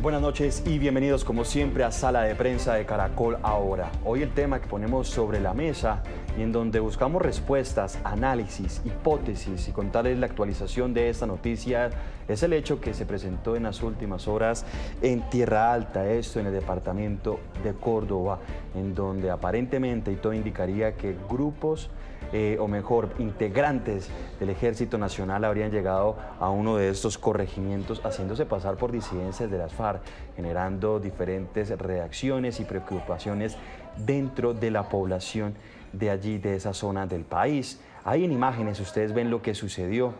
Buenas noches y bienvenidos como siempre a Sala de Prensa de Caracol Ahora. Hoy el tema que ponemos sobre la mesa y en donde buscamos respuestas, análisis, hipótesis y contarles la actualización de esta noticia es el hecho que se presentó en las últimas horas en Tierra Alta, esto en el departamento de Córdoba, en donde aparentemente y todo indicaría que grupos o mejor, integrantes del Ejército Nacional habrían llegado a uno de estos corregimientos haciéndose pasar por disidencias de las FARC, generando diferentes reacciones y preocupaciones dentro de la población de allí, de esa zona del país. Ahí en imágenes ustedes ven lo que sucedió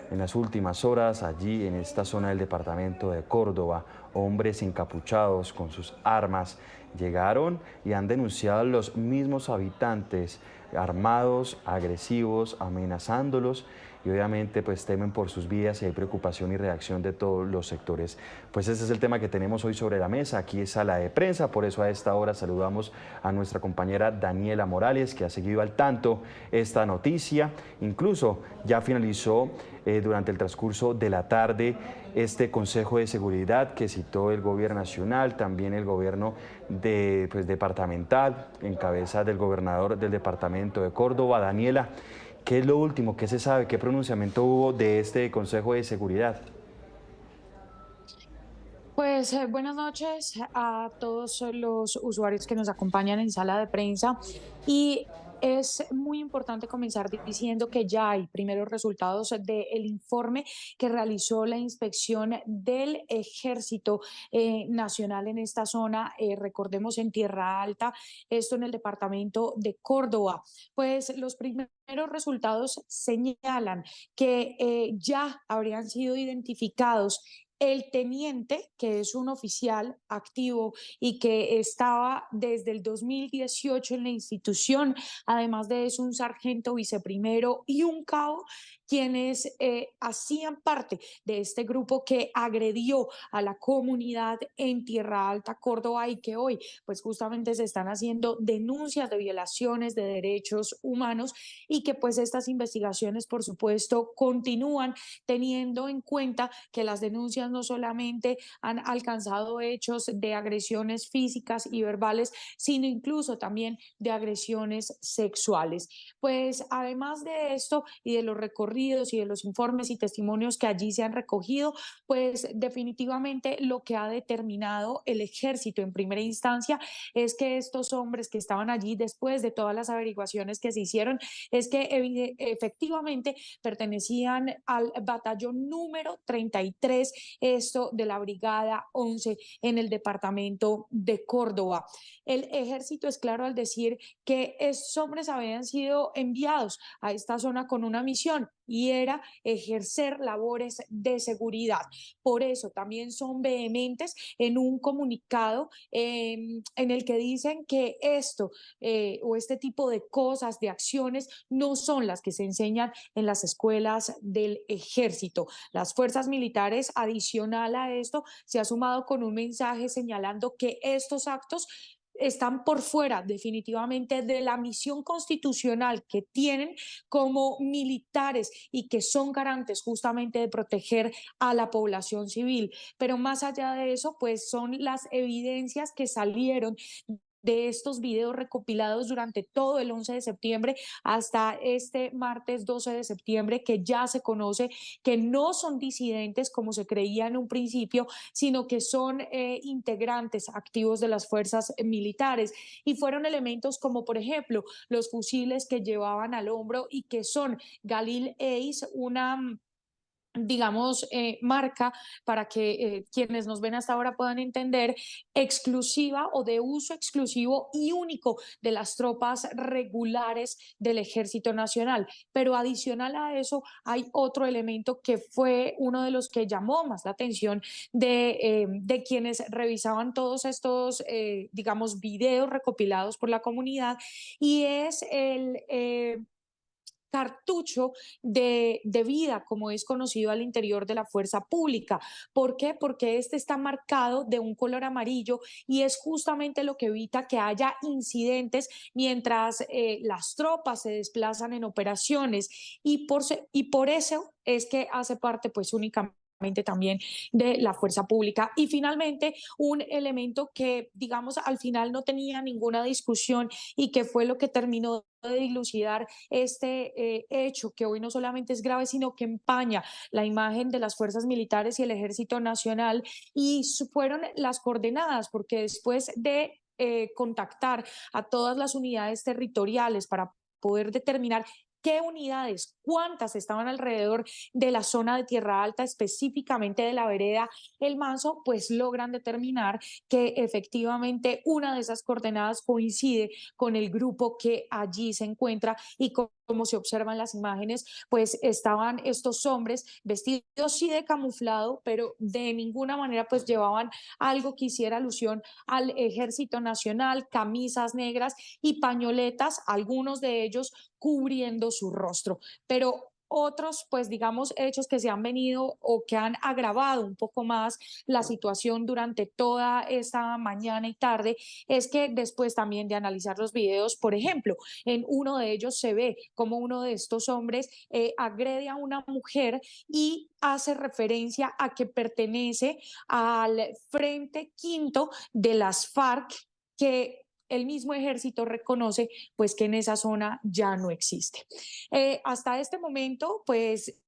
en las últimas horas allí en esta zona del departamento de Córdoba. Hombres encapuchados con sus armas llegaron y han denunciado a los mismos habitantes armados, agresivos, amenazándolos y obviamente pues temen por sus vidas y hay preocupación y reacción de todos los sectores. Pues ese es el tema que tenemos hoy sobre la mesa, aquí es Sala de Prensa, por eso a esta hora saludamos a nuestra compañera Daniela Morales que ha seguido al tanto esta noticia, incluso ya finalizó durante el transcurso de la tarde este Consejo de Seguridad que citó el Gobierno Nacional, también el Gobierno departamental, en cabeza del gobernador del departamento de Córdoba. Daniela, ¿qué es lo último? ¿Qué se sabe? ¿Qué pronunciamiento hubo de este Consejo de Seguridad? Pues buenas noches a todos los usuarios que nos acompañan en sala de prensa y es muy importante comenzar diciendo que ya hay primeros resultados del informe que realizó la inspección del Ejército Nacional en esta zona, recordemos en Tierra Alta, esto en el departamento de Córdoba. Pues los primeros resultados señalan que ya habrían sido identificados el teniente, que es un oficial activo y que estaba desde el 2018 en la institución, además de eso un sargento viceprimero y un cabo, quienes hacían parte de este grupo que agredió a la comunidad en Tierra Alta, Córdoba, y que hoy pues justamente se están haciendo denuncias de violaciones de derechos humanos y que pues estas investigaciones por supuesto continúan teniendo en cuenta que las denuncias no solamente han alcanzado hechos de agresiones físicas y verbales, sino incluso también de agresiones sexuales. Pues además de esto y de los recorridos y de los informes y testimonios que allí se han recogido, pues definitivamente lo que ha determinado el ejército en primera instancia es que estos hombres que estaban allí después de todas las averiguaciones que se hicieron, es que efectivamente pertenecían al batallón número 33, esto de la brigada 11 en el departamento de Córdoba. El ejército es claro al decir que estos hombres habían sido enviados a esta zona con una misión y era ejercer labores de seguridad. Por eso también son vehementes en un comunicado en el que dicen que esto o este tipo de cosas, de acciones, no son las que se enseñan en las escuelas del ejército. Las fuerzas militares, adicional a esto, se ha sumado con un mensaje señalando que estos actos están por fuera definitivamente de la misión constitucional que tienen como militares y que son garantes justamente de proteger a la población civil. Pero más allá de eso, pues son las evidencias que salieron de estos videos recopilados durante todo el 11 de septiembre hasta este martes 12 de septiembre, que ya se conoce que no son disidentes como se creía en un principio, sino que son integrantes activos de las fuerzas militares. Y fueron elementos como, por ejemplo, los fusiles que llevaban al hombro y que son Galil Ace, una digamos, marca para que quienes nos ven hasta ahora puedan entender, exclusiva o de uso exclusivo y único de las tropas regulares del Ejército Nacional. Pero adicional a eso, hay otro elemento que fue uno de los que llamó más la atención de quienes revisaban todos estos, digamos, videos recopilados por la comunidad y es el cartucho de vida, como es conocido al interior de la fuerza pública. ¿Por qué? Porque este está marcado de un color amarillo y es justamente lo que evita que haya incidentes mientras las tropas se desplazan en operaciones y por eso es que hace parte pues únicamente también de la fuerza pública. Y finalmente, un elemento que, digamos, al final no tenía ninguna discusión y que fue lo que terminó de dilucidar este hecho, que hoy no solamente es grave, sino que empaña la imagen de las fuerzas militares y el Ejército Nacional, y fueron las coordenadas, porque después de contactar a todas las unidades territoriales para poder determinar qué unidades, cuántas estaban alrededor de la zona de Tierra Alta, específicamente de la vereda El Manso, pues logran determinar que efectivamente una de esas coordenadas coincide con el grupo que allí se encuentra y como se observan las imágenes, pues estaban estos hombres vestidos sí de camuflado, pero de ninguna manera pues llevaban algo que hiciera alusión al Ejército Nacional, camisas negras y pañoletas, algunos de ellos cubriendo su rostro. Pero otros, pues digamos, hechos que se han venido o que han agravado un poco más la situación durante toda esta mañana y tarde, es que después también de analizar los videos, por ejemplo, en uno de ellos se ve como uno de estos hombres agrede a una mujer y hace referencia a que pertenece al Frente Quinto de las FARC, que el mismo ejército reconoce pues que en esa zona ya no existe. Hasta este momento, pues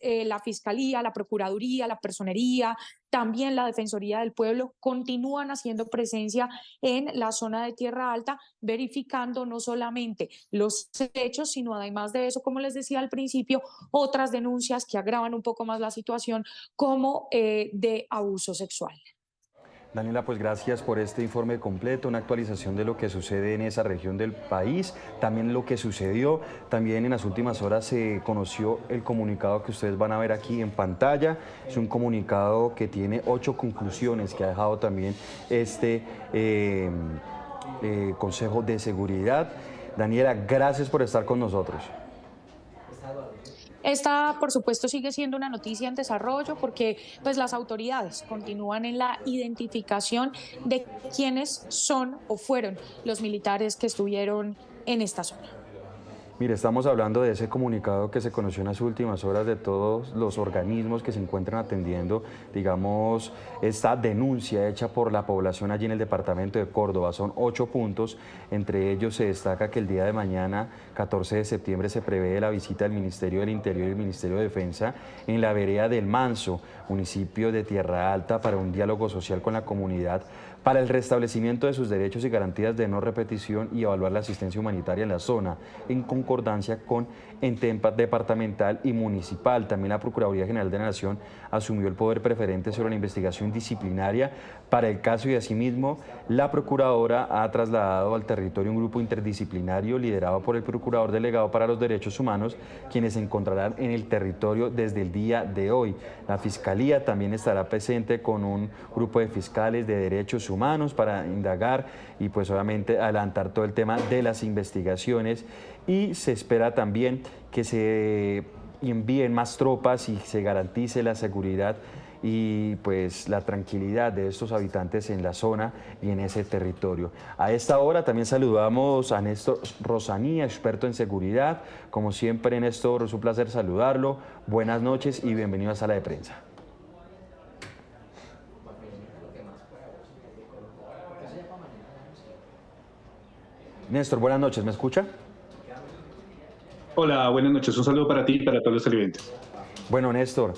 la Fiscalía, la Procuraduría, la Personería, también la Defensoría del Pueblo continúan haciendo presencia en la zona de Tierra Alta, verificando no solamente los hechos, sino además de eso, como les decía al principio, otras denuncias que agravan un poco más la situación, como de abuso sexual. Daniela, pues gracias por este informe completo, una actualización de lo que sucede en esa región del país, también lo que sucedió, también en las últimas horas se conoció el comunicado que ustedes van a ver aquí en pantalla. Es un comunicado que tiene 8 conclusiones que ha dejado también este Consejo de Seguridad. Daniela, gracias por estar con nosotros. Esta, por supuesto, sigue siendo una noticia en desarrollo porque pues, las autoridades continúan en la identificación de quiénes son o fueron los militares que estuvieron en esta zona. Mire, estamos hablando de ese comunicado que se conoció en las últimas horas de todos los organismos que se encuentran atendiendo, digamos, esta denuncia hecha por la población allí en el departamento de Córdoba. Son 8 puntos, entre ellos se destaca que el día de mañana, 14 de septiembre, se prevé la visita del Ministerio del Interior y el Ministerio de Defensa en la vereda del Manso, municipio de Tierra Alta, para un diálogo social con la comunidad, para el restablecimiento de sus derechos y garantías de no repetición y evaluar la asistencia humanitaria en la zona, en concordancia con ente departamental y municipal. También la Procuraduría General de la Nación asumió el poder preferente sobre la investigación disciplinaria para el caso y asimismo la Procuradora ha trasladado al territorio un grupo interdisciplinario liderado por el Procurador Delegado para los Derechos Humanos, quienes se encontrarán en el territorio desde el día de hoy. La Fiscalía también estará presente con un grupo de fiscales de derechos humanos para indagar y pues obviamente adelantar todo el tema de las investigaciones, y se espera también que se envíen más tropas y se garantice la seguridad y pues la tranquilidad de estos habitantes en la zona y en ese territorio. A esta hora también saludamos a Néstor Rosanía, experto en seguridad. Como siempre, Néstor, es un placer saludarlo. Buenas noches y bienvenido a Sala de Prensa. Néstor, buenas noches, ¿me escucha? Hola, buenas noches. Un saludo para ti y para todos los televidentes. Bueno, Néstor,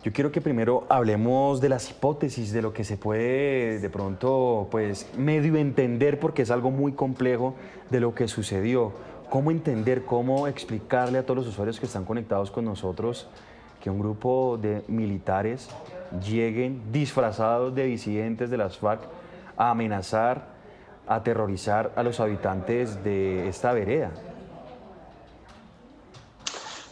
yo quiero que primero hablemos de las hipótesis, de lo que se puede de pronto pues medio entender, porque es algo muy complejo de lo que sucedió. ¿Cómo entender, cómo explicarle a todos los usuarios que están conectados con nosotros que un grupo de militares lleguen disfrazados de disidentes de las FARC a amenazar, a aterrorizar a los habitantes de esta vereda?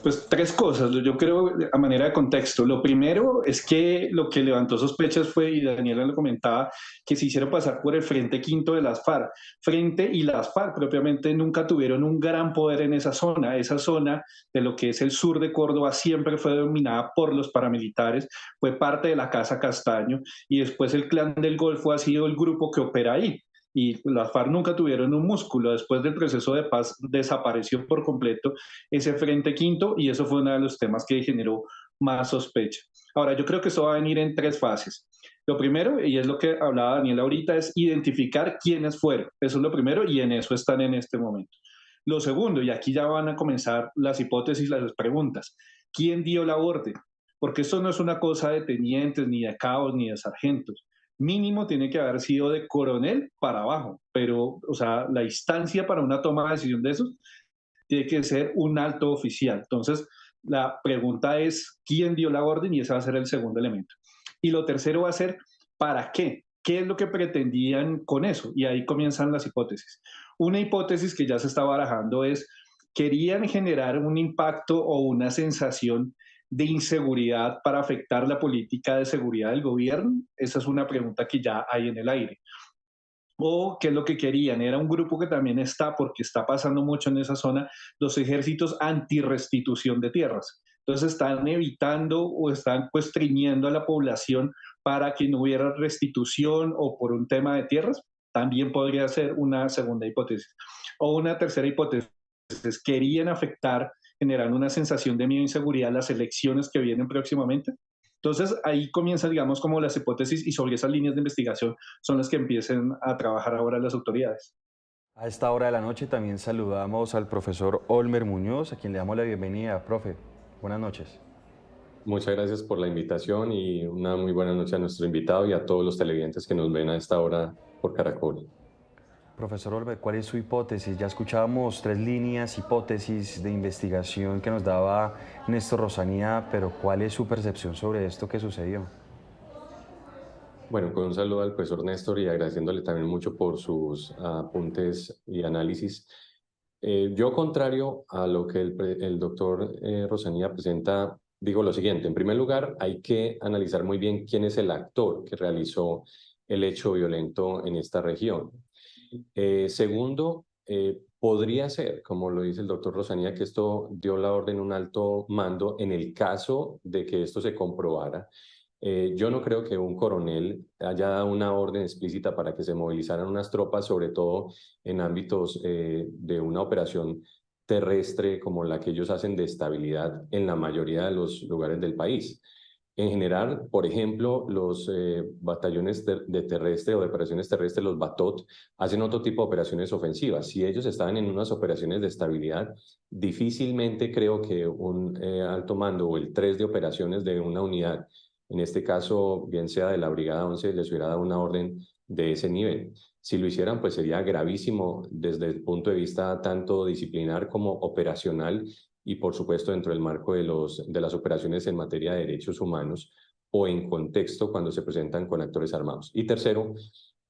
Pues 3 cosas, yo creo a manera de contexto. Lo primero es que lo que levantó sospechas fue, y Daniela lo comentaba, que se hicieron pasar por el Frente Quinto de las FARC. Frente y las FARC propiamente nunca tuvieron un gran poder en esa zona. Esa zona de lo que es el sur de Córdoba siempre fue dominada por los paramilitares, fue parte de la Casa Castaño, y después el Clan del Golfo ha sido el grupo que opera ahí. Y las FARC nunca tuvieron un músculo. Después del proceso de paz desapareció por completo ese Frente Quinto, y eso fue uno de los temas que generó más sospecha. Ahora, yo creo que esto va a venir en tres fases. Lo primero, y es lo que hablaba Daniel ahorita, es identificar quiénes fueron. Eso es lo primero y en eso están en este momento. Lo segundo, y aquí ya van a comenzar las hipótesis, las preguntas. ¿Quién dio la orden? Porque esto no es una cosa de tenientes, ni de cabos, ni de sargentos. Mínimo tiene que haber sido de coronel para abajo, pero, o sea, la instancia para una toma de decisión de esos tiene que ser un alto oficial. Entonces, la pregunta es, ¿quién dio la orden? Y ese va a ser el segundo elemento. Y lo tercero va a ser, ¿para qué? ¿Qué es lo que pretendían con eso? Y ahí comienzan las hipótesis. Una hipótesis que ya se está barajando es, querían generar un impacto o una sensación de inseguridad para afectar la política de seguridad del gobierno. Esa es una pregunta que ya hay en el aire. O qué es lo que querían, era un grupo que también está, porque está pasando mucho en esa zona, los ejércitos anti-restitución de tierras. Entonces están evitando o están constriñendo a la población para que no hubiera restitución o por un tema de tierras. También podría ser una segunda hipótesis. O una tercera hipótesis, querían afectar, generando una sensación de miedo e inseguridad las elecciones que vienen próximamente. Entonces ahí comienzan, digamos, como las hipótesis y sobre esas líneas de investigación son las que empiecen a trabajar ahora las autoridades. A esta hora de la noche también saludamos al profesor Olmer Muñoz, a quien le damos la bienvenida. Profe, buenas noches. Muchas gracias por la invitación y una muy buena noche a nuestro invitado y a todos los televidentes que nos ven a esta hora por Caracol. Profesor Olmer, ¿cuál es su hipótesis? Ya escuchábamos tres líneas, hipótesis de investigación que nos daba Néstor Rosanía, pero ¿cuál es su percepción sobre esto que sucedió? Bueno, con un saludo al profesor Néstor y agradeciéndole también mucho por sus apuntes y análisis. Yo, contrario a lo que el doctor Rosanía presenta, digo lo siguiente. En primer lugar, hay que analizar muy bien quién es el actor que realizó el hecho violento en esta región. Segundo, podría ser, como lo dice el doctor Rosanía, que esto dio la orden un alto mando en el caso de que esto se comprobara. Yo no creo que un coronel haya dado una orden explícita para que se movilizaran unas tropas, sobre todo en ámbitos de una operación terrestre como la que ellos hacen de estabilidad en la mayoría de los lugares del país. En general, por ejemplo, los batallones de terrestre o de operaciones terrestres, los BATOT, hacen otro tipo de operaciones ofensivas. Si ellos estaban en unas operaciones de estabilidad, difícilmente creo que un alto mando o el 3 de operaciones de una unidad, en este caso, bien sea de la Brigada 11, les hubiera dado una orden de ese nivel. Si lo hicieran, pues sería gravísimo desde el punto de vista tanto disciplinar como operacional y, por supuesto, dentro del marco de las operaciones en materia de derechos humanos o en contexto cuando se presentan con actores armados. Y tercero,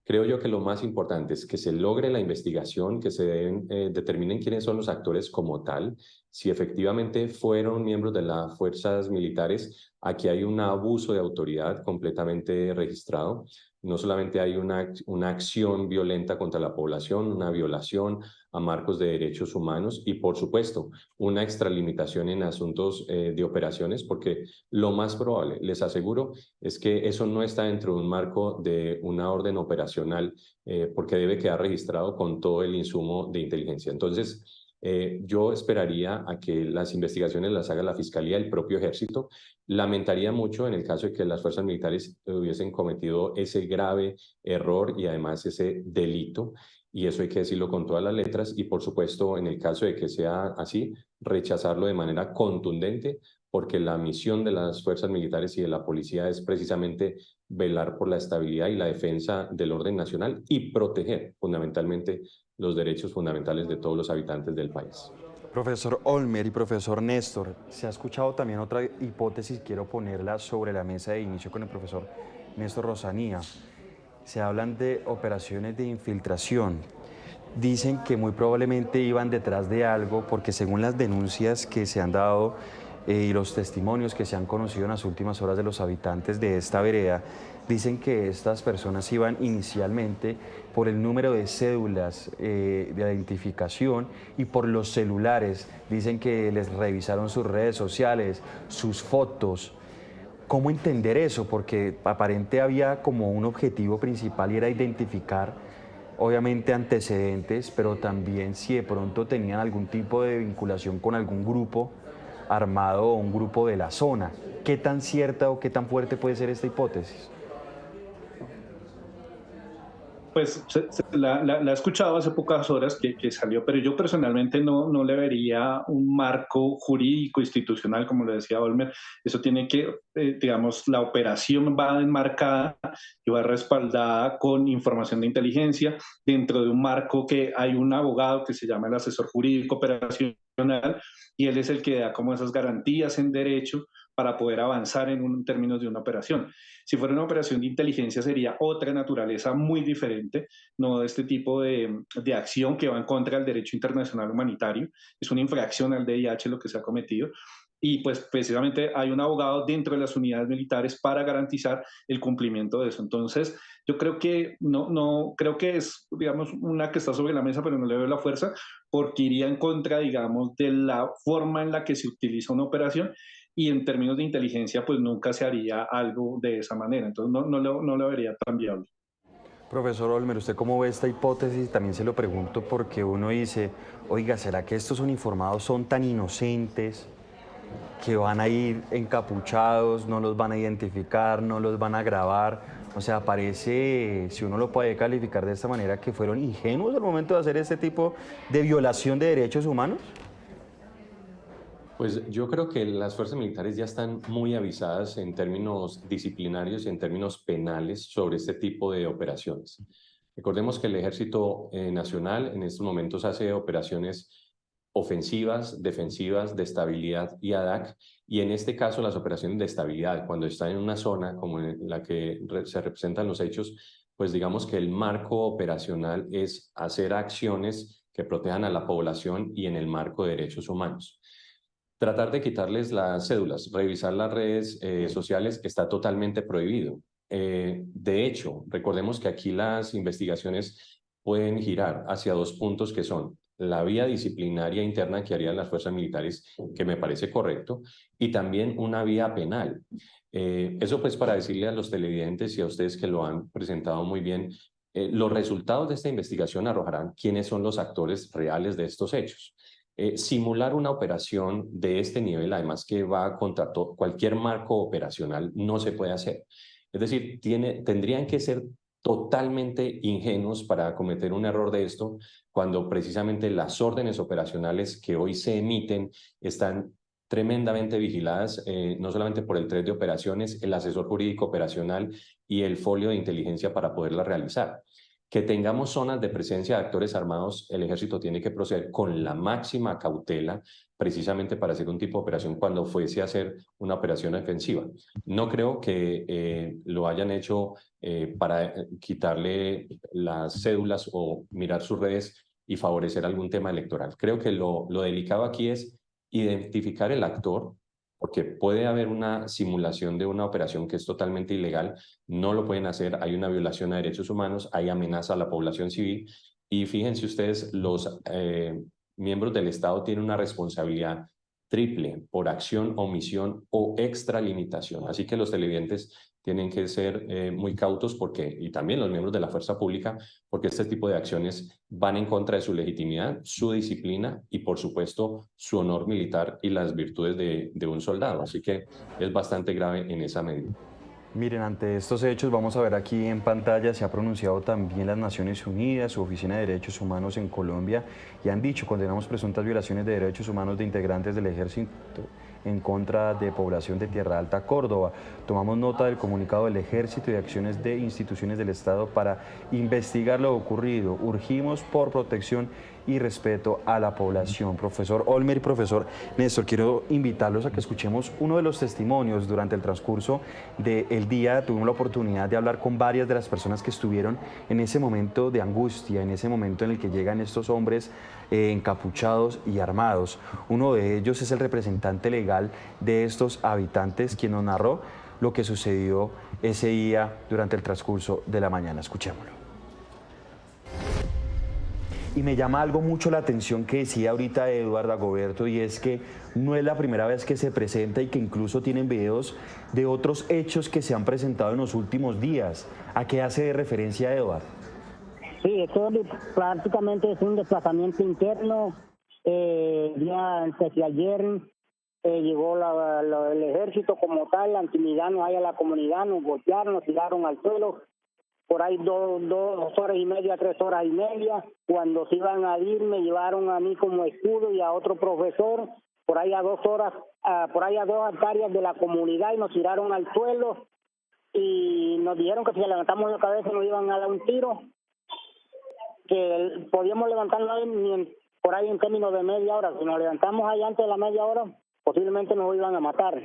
creo yo que lo más importante es que se logre la investigación, que se determinen quiénes son los actores como tal, si efectivamente fueron miembros de las fuerzas militares. Aquí hay un abuso de autoridad completamente registrado. No solamente hay una acción violenta contra la población, una violación a marcos de derechos humanos y, por supuesto, una extralimitación en asuntos de operaciones, porque lo más probable, les aseguro, es que eso no está dentro de un marco de una orden operacional, porque debe quedar registrado con todo el insumo de inteligencia. Entonces, yo esperaría a que las investigaciones las haga la Fiscalía, el propio Ejército. Lamentaría mucho en el caso de que las fuerzas militares hubiesen cometido ese grave error y además ese delito, y eso hay que decirlo con todas las letras, y por supuesto, en el caso de que sea así, rechazarlo de manera contundente, porque la misión de las fuerzas militares y de la policía es precisamente velar por la estabilidad y la defensa del orden nacional y proteger fundamentalmente los derechos fundamentales de todos los habitantes del país. Profesor Olmer y profesor Néstor, se ha escuchado también otra hipótesis, quiero ponerla sobre la mesa de inicio con el profesor Néstor Rosanía. Se hablan de operaciones de infiltración. Dicen que muy probablemente iban detrás de algo porque según las denuncias que se han dado y los testimonios que se han conocido en las últimas horas de los habitantes de esta vereda, dicen que estas personas iban inicialmente por el número de cédulas de identificación y por los celulares. Dicen que les revisaron sus redes sociales, sus fotos. ¿Cómo entender eso? Porque aparente había como un objetivo principal y era identificar, obviamente, antecedentes, pero también si de pronto tenían algún tipo de vinculación con algún grupo armado o un grupo de la zona. ¿Qué tan cierta o qué tan fuerte puede ser esta hipótesis? Pues la he escuchado hace pocas horas que salió, pero yo personalmente no le vería un marco jurídico institucional, como lo decía Olmer. Eso tiene que, digamos, la operación va enmarcada y va respaldada con información de inteligencia dentro de un marco que hay un abogado que se llama el asesor jurídico operacional y él es el que da como esas garantías en derecho para poder avanzar en términos de una operación. Si fuera una operación de inteligencia sería otra naturaleza muy diferente, no de este tipo de acción que va en contra del derecho internacional humanitario. Es una infracción al DIH lo que se ha cometido. Y pues precisamente hay un abogado dentro de las unidades militares para garantizar el cumplimiento de eso. Entonces, yo creo que no creo que es, digamos, una que está sobre la mesa, pero no le veo la fuerza, porque iría en contra, digamos, de la forma en la que se utiliza una operación y en términos de inteligencia, pues nunca se haría algo de esa manera. Entonces, no lo vería tan viable. Profesor Olmer, ¿usted cómo ve esta hipótesis? También se lo pregunto porque uno dice, oiga, ¿será que estos uniformados son tan inocentes que van a ir encapuchados, no los van a identificar, no los van a grabar? O sea, parece, si uno lo puede calificar de esta manera, que fueron ingenuos al momento de hacer este tipo de violación de derechos humanos. Pues yo creo que las fuerzas militares ya están muy avisadas en términos disciplinarios y en términos penales sobre este tipo de operaciones. Recordemos que el Ejército Nacional en estos momentos hace operaciones ofensivas, defensivas, de estabilidad y ADAC, y en este caso las operaciones de estabilidad, cuando está en una zona como en la que se representan los hechos, pues digamos que el marco operacional es hacer acciones que protejan a la población y en el marco de derechos humanos. Tratar de quitarles las cédulas, revisar las redes sociales está totalmente prohibido. De hecho, recordemos que aquí las investigaciones pueden girar hacia dos puntos que son la vía disciplinaria interna que harían las fuerzas militares, que me parece correcto, y también una vía penal. Eso pues para decirle a los televidentes y a ustedes que lo han presentado muy bien, los resultados de esta investigación arrojarán quiénes son los actores reales de estos hechos. Simular una operación de este nivel, además que va contra cualquier marco operacional, no se puede hacer. Es decir, tendrían que ser totalmente ingenuos para cometer un error de esto, cuando precisamente las órdenes operacionales que hoy se emiten están tremendamente vigiladas, no solamente por el 3 de operaciones, el asesor jurídico operacional y el folio de inteligencia para poderla realizar. Que tengamos zonas de presencia de actores armados, el ejército tiene que proceder con la máxima cautela, precisamente para hacer un tipo de operación cuando fuese a hacer una operación ofensiva. No creo que lo hayan hecho para quitarle las cédulas o mirar sus redes y favorecer algún tema electoral. Creo que lo delicado aquí es identificar el actor, porque puede haber una simulación de una operación que es totalmente ilegal, no lo pueden hacer, hay una violación a derechos humanos, hay amenaza a la población civil, y fíjense ustedes, los miembros del Estado tienen una responsabilidad triple por acción, omisión o extralimitación. Así que los televidentes tienen que ser muy cautos y también los miembros de la fuerza pública, porque este tipo de acciones van en contra de su legitimidad, su disciplina y, por supuesto, su honor militar y las virtudes de un soldado. Así que es bastante grave en esa medida. Miren, ante estos hechos, vamos a ver aquí en pantalla, se ha pronunciado también las Naciones Unidas, su Oficina de Derechos Humanos en Colombia, y han dicho, condenamos presuntas violaciones de derechos humanos de integrantes del ejército en contra de población de Tierra Alta, Córdoba. Tomamos nota del comunicado del ejército y de acciones de instituciones del Estado para investigar lo ocurrido. Urgimos por protección y respeto a la población. Profesor Olmer y profesor Néstor, quiero invitarlos a que escuchemos uno de los testimonios. Durante el transcurso del día tuvimos la oportunidad de hablar con varias de las personas que estuvieron en ese momento de angustia, en ese momento en el que llegan estos hombres encapuchados y armados. Uno de ellos es el representante legal de estos habitantes, quien nos narró lo que sucedió ese día durante el transcurso de la mañana. Escuchémoslo. Y me llama algo mucho la atención que decía ahorita Eduardo Dagoberto, y es que no es la primera vez que se presenta y que incluso tienen videos de otros hechos que se han presentado en los últimos días. ¿A qué hace referencia Eduardo? Sí, esto prácticamente es un desplazamiento interno. Antes de ayer llegó el ejército como tal, a intimidarnos ahí a la comunidad, nos golpearon, nos tiraron al suelo, por ahí 2 horas y media, 3 horas y media. Cuando se iban a ir, me llevaron a mí como escudo y a otro profesor, por ahí a 2 horas, por ahí a 2 hectáreas de la comunidad, y nos tiraron al suelo y nos dijeron que si levantamos la cabeza nos iban a dar un tiro, que podíamos levantarnos por ahí en términos de media hora. Si nos levantamos ahí antes de la media hora, posiblemente nos iban a matar.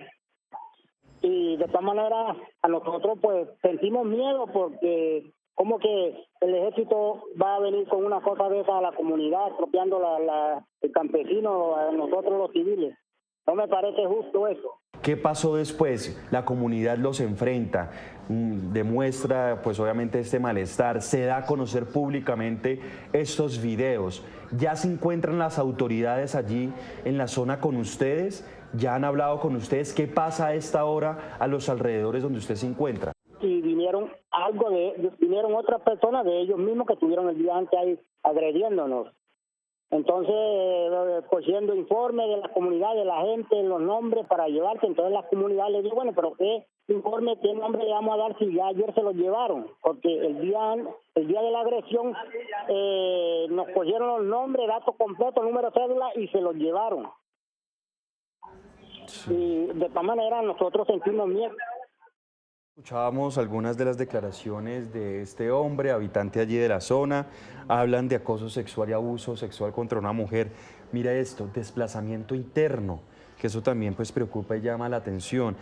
Y de todas maneras, a nosotros pues sentimos miedo, porque como que el ejército va a venir con una cosa de esa a la comunidad, expropiando el campesino, a nosotros los civiles. No me parece justo eso. ¿Qué pasó después? La comunidad los enfrenta, demuestra pues obviamente este malestar, se da a conocer públicamente estos videos. ¿Ya se encuentran las autoridades allí en la zona con ustedes? ¿Ya han hablado con ustedes? ¿Qué pasa a esta hora a los alrededores donde usted se encuentra? Y vinieron otras personas de ellos mismos que estuvieron el día antes ahí agrediéndonos. Entonces, cogiendo informes de la comunidad, de la gente, los nombres para llevarse. Entonces la comunidad le dijo, bueno, pero ¿qué informe, qué nombre le vamos a dar si ya ayer se los llevaron? Porque el día de la agresión nos cogieron los nombres, datos completos, número de cédula y se los llevaron. Sí. Y de todas maneras nosotros sentimos miedo. Escuchábamos algunas de las declaraciones de este hombre, habitante allí de la zona. Hablan de acoso sexual y abuso sexual contra una mujer. Mira esto, desplazamiento interno, que eso también pues preocupa y llama la atención.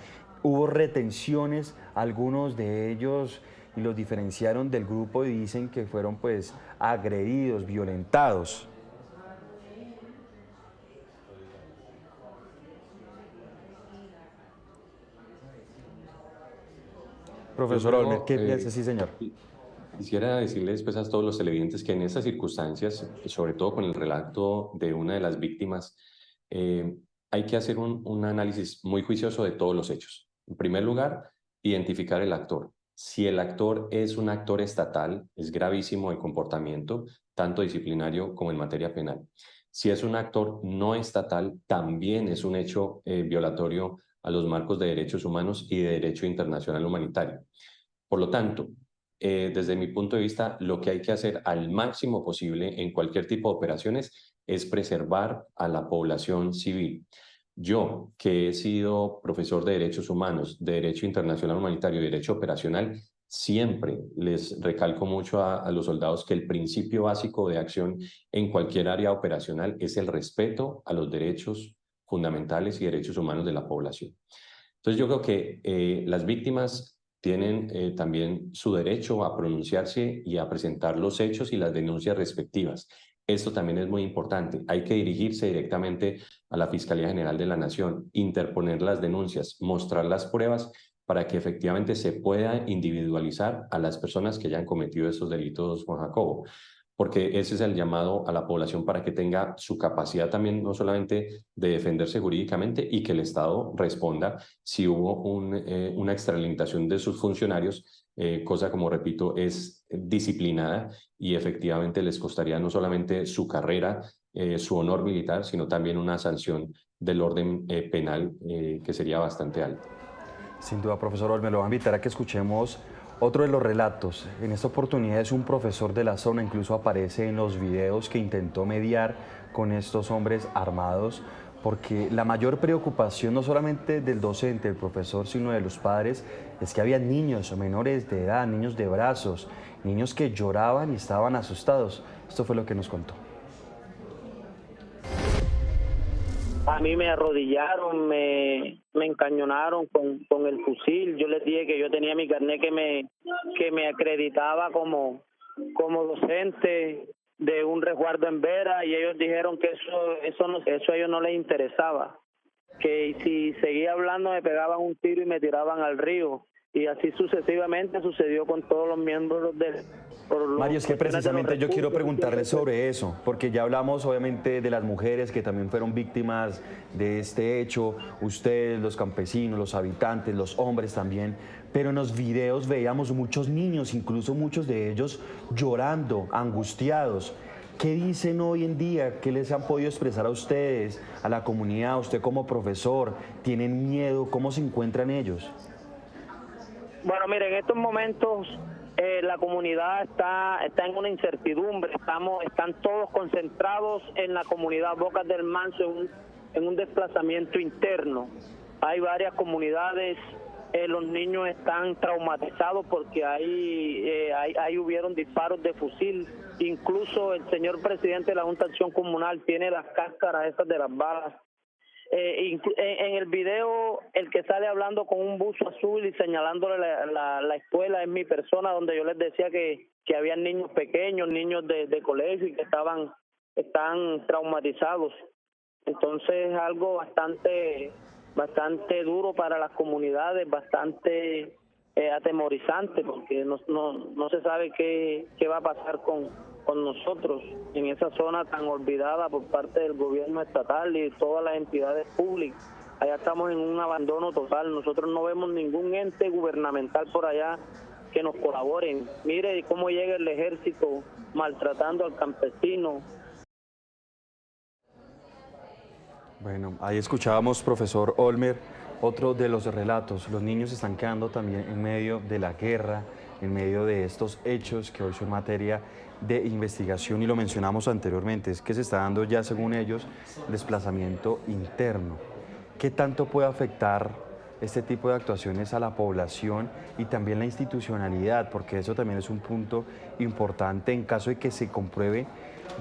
Hubo retenciones, algunos de ellos y los diferenciaron del grupo y dicen que fueron pues agredidos, violentados. Profesor Olmer, ¿qué piensa? Sí, señor. Quisiera decirles pues, a todos los televidentes que en estas circunstancias, sobre todo con el relato de una de las víctimas, hay que hacer un análisis muy juicioso de todos los hechos. En primer lugar, identificar el actor. Si el actor es un actor estatal, es gravísimo el comportamiento, tanto disciplinario como en materia penal. Si es un actor no estatal, también es un hecho violatorio a los marcos de derechos humanos y de derecho internacional humanitario. Por lo tanto, desde mi punto de vista, lo que hay que hacer al máximo posible en cualquier tipo de operaciones es preservar a la población civil. Yo, que he sido profesor de derechos humanos, de derecho internacional humanitario y derecho operacional, siempre les recalco mucho a los soldados que el principio básico de acción en cualquier área operacional es el respeto a los derechos fundamentales y derechos humanos de la población. Entonces yo creo que las víctimas tienen también su derecho a pronunciarse y a presentar los hechos y las denuncias respectivas. Esto también es muy importante. Hay que dirigirse directamente a la Fiscalía General de la Nación, interponer las denuncias, mostrar las pruebas para que efectivamente se pueda individualizar a las personas que hayan cometido esos delitos, Juan Jacobo. Porque ese es el llamado a la población para que tenga su capacidad también no solamente de defenderse jurídicamente y que el Estado responda si hubo una extralimitación de sus funcionarios, cosa como repito es disciplinada y efectivamente les costaría no solamente su carrera, su honor militar, sino también una sanción del orden penal que sería bastante alta. Sin duda, profesor Olmer, lo voy a invitar a que escuchemos otro de los relatos. En esta oportunidad es un profesor de la zona, incluso aparece en los videos que intentó mediar con estos hombres armados, porque la mayor preocupación no solamente del docente, del profesor, sino de los padres, es que había niños menores de edad, niños de brazos, niños que lloraban y estaban asustados. Esto fue lo que nos contó. A mí me arrodillaron, me encañonaron con el fusil. Yo les dije que yo tenía mi carnet que me acreditaba como docente de un resguardo en Vera, y ellos dijeron que eso a ellos no les interesaba, que si seguía hablando me pegaban un tiro y me tiraban al río, y así sucesivamente sucedió con todos los miembros del... Mario, es que precisamente yo quiero preguntarle sobre eso, porque ya hablamos obviamente de las mujeres que también fueron víctimas de este hecho, ustedes, los campesinos, los habitantes, los hombres también, pero en los videos veíamos muchos niños, incluso muchos de ellos llorando, angustiados. ¿Qué dicen hoy en día? ¿Qué les han podido expresar a ustedes, a la comunidad, a usted como profesor? ¿Tienen miedo? ¿Cómo se encuentran ellos? Bueno, mire, en estos momentos la comunidad está en una incertidumbre. Están todos concentrados en la comunidad Bocas del Manso en un desplazamiento interno. Hay varias comunidades, los niños están traumatizados porque ahí hubieron disparos de fusil. Incluso el señor presidente de la Junta de Acción Comunal tiene las cáscaras esas de las balas. En el video, el que sale hablando con un buzo azul y señalándole la escuela es mi persona, donde yo les decía que habían niños pequeños, niños de colegio y que están traumatizados. Entonces es algo bastante duro para las comunidades, bastante atemorizante, porque no se sabe qué va a pasar con nosotros en esa zona tan olvidada por parte del gobierno estatal y todas las entidades públicas. Allá estamos en un abandono total. Nosotros no vemos ningún ente gubernamental por allá que nos colaboren. Mire cómo llega el ejército maltratando al campesino. Bueno, ahí escuchábamos, profesor Olmer, otro de los relatos. Los niños están quedando también en medio de la guerra, en medio de estos hechos que hoy son materia de investigación, y lo mencionamos anteriormente, es que se está dando ya, según ellos, desplazamiento interno. ¿Qué tanto puede afectar este tipo de actuaciones a la población y también la institucionalidad? Porque eso también es un punto importante en caso de que se compruebe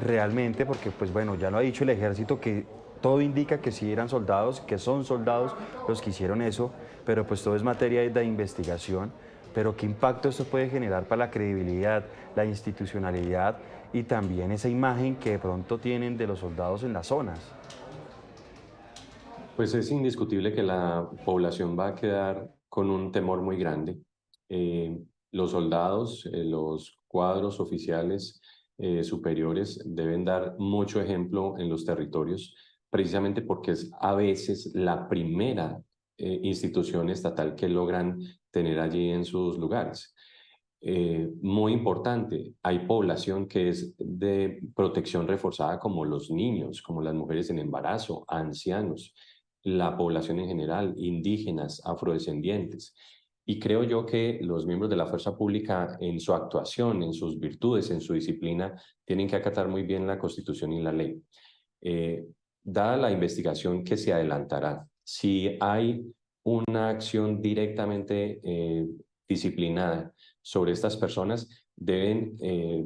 realmente, porque pues bueno, ya lo ha dicho el ejército, que todo indica que sí eran soldados, que son soldados los que hicieron eso, pero pues todo es materia de investigación. Pero ¿qué impacto esto puede generar para la credibilidad, la institucionalidad y también esa imagen que de pronto tienen de los soldados en las zonas? Pues es indiscutible que la población va a quedar con un temor muy grande. Los soldados, los cuadros oficiales superiores deben dar mucho ejemplo en los territorios, precisamente porque es a veces la primera institución estatal que logran tener allí en sus lugares. Muy importante, hay población que es de protección reforzada, como los niños, como las mujeres en embarazo, ancianos, la población en general, indígenas, afrodescendientes. Y creo yo que los miembros de la fuerza pública, en su actuación, en sus virtudes, en su disciplina, tienen que acatar muy bien la Constitución y la ley. Dada la investigación que se adelantará, si hay una acción directamente disciplinada sobre estas personas, deben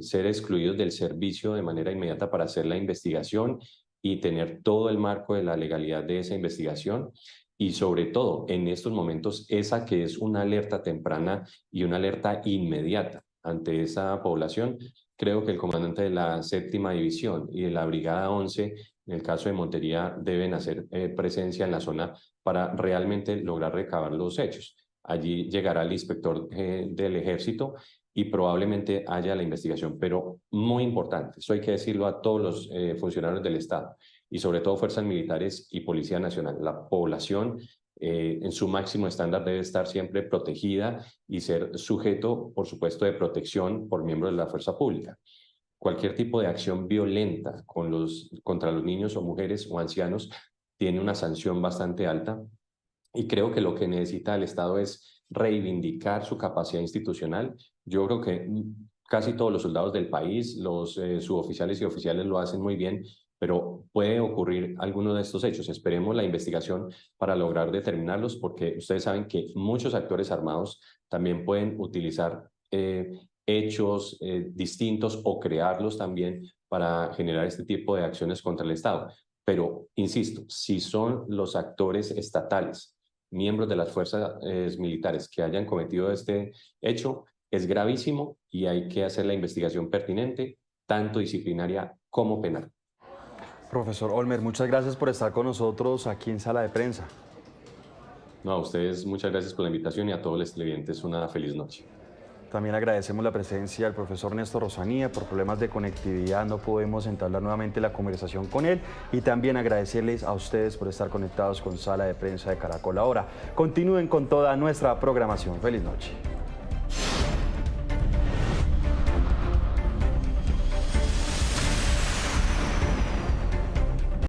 ser excluidos del servicio de manera inmediata para hacer la investigación y tener todo el marco de la legalidad de esa investigación. Y sobre todo, en estos momentos, esa que es una alerta temprana y una alerta inmediata ante esa población. Creo que el comandante de la 7ª División y de la Brigada 11, en el caso de Montería, deben hacer presencia en la zona para realmente lograr recabar los hechos. Allí llegará el inspector del Ejército y probablemente haya la investigación, pero muy importante, eso hay que decirlo a todos los funcionarios del Estado y sobre todo fuerzas militares y Policía Nacional. La población en su máximo estándar debe estar siempre protegida y ser sujeto, por supuesto, de protección por miembros de la fuerza pública. Cualquier tipo de acción violenta contra los niños o mujeres o ancianos tiene una sanción bastante alta, y creo que lo que necesita el Estado es reivindicar su capacidad institucional. Yo creo que casi todos los soldados del país, los suboficiales y oficiales lo hacen muy bien, pero puede ocurrir alguno de estos hechos. Esperemos la investigación para lograr determinarlos, porque ustedes saben que muchos actores armados también pueden utilizar hechos distintos o crearlos también para generar este tipo de acciones contra el Estado. Pero, insisto, si son los actores estatales, miembros de las fuerzas militares que hayan cometido este hecho, es gravísimo y hay que hacer la investigación pertinente, tanto disciplinaria como penal. Profesor Olmer, muchas gracias por estar con nosotros aquí en Sala de Prensa. No, a ustedes muchas gracias por la invitación y a todos los televidentes una feliz noche. También agradecemos la presencia del profesor Néstor Rosanía. Por problemas de conectividad no podemos entablar nuevamente la conversación con él, y también agradecerles a ustedes por estar conectados con Sala de Prensa de Caracol Ahora. Continúen con toda nuestra programación. Feliz noche.